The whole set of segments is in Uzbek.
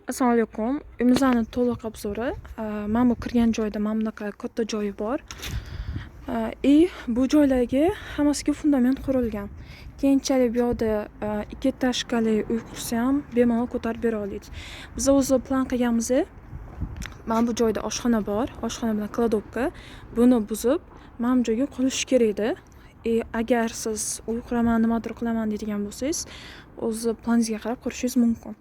Assalomu alaykum. Uyimizni to'liq obzori. Mana bu kirgan joyda mana bunaqa katta joyi bor. Bu joylarga hammasiga fundament qurilgan. Keyinchalik bu yerda ikki etажkali uy qursa ham bemalol ko'tarib bera olasiz. Biz o'zi plan qilganmiz. Mana bu joyda oshxona bor, oshxona bilan kladovka. Buni buzib, mana bu joyga qurish kerak edi. Agar siz uy quraman, nimadir qilaman deydigan bo'lsangiz, o'zi planingizga qarab qurishingiz mumkin.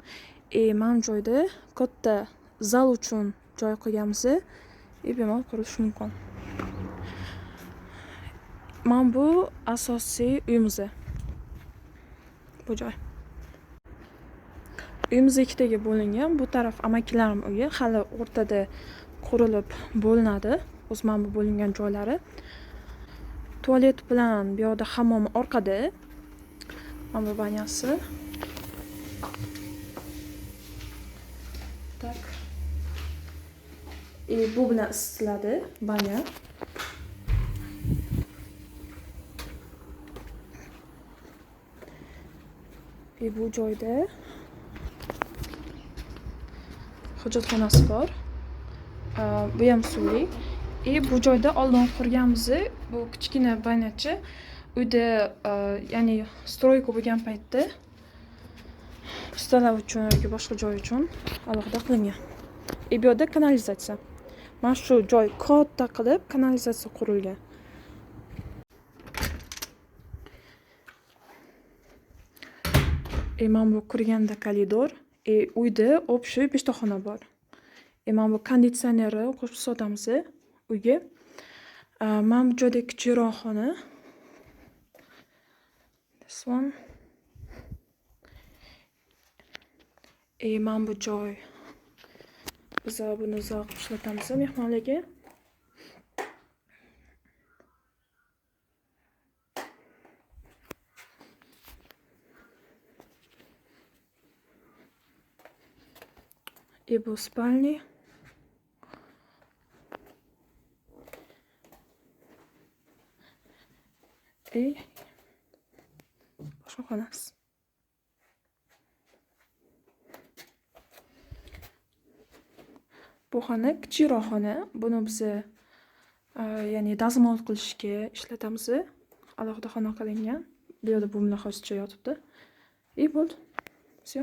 Mana bu joyda katta zal uchun joy qilganmiz. Bemalol qurish mumkin. Mana bu asosiy uyimiz. Bu joy. Uyimiz ikkitaga bo'lingan. Bu taraf amakilarim uyi, hali o'rtada qurilib bo'linadi. O'z mana bu bo'lingan joylari. Tualet bilan bu yerda hammom orqada. Mana bu banyasi. Tak. Bu bilan isitiladi banya. Bu joyda hojatxonasi bor. Bu ham suvli. Bu joyda oldin qurganmiz. Bu kichkina banyachi. Uyda ya'ni stroyka bo'lgan paytda ustalar uchun yoki boshqa joy uchun alohida qilingan. Bu yerda kanalizatsiya. Mana shu joy katta qilib kanalizatsiya qurilgan. Mana bu kirganda koridor. Uyda общий peshtoxona bor. Mana bu konditsioneri qo'shib sotamiz uyga. Mana bu joyda kichikroq xona. This one. Mana bu joy. Biz buni uzoq ishlatamiz mehmonlarga. Bu spalni. Boshqa xonasi. Bu xona kichikroq xona. Buni biz ya'ni dazmol qilishga ishlatamiz. Alohida xona qilingan. Bu yerda bumlar hozircha yotibdi. Bo'ldi. Все.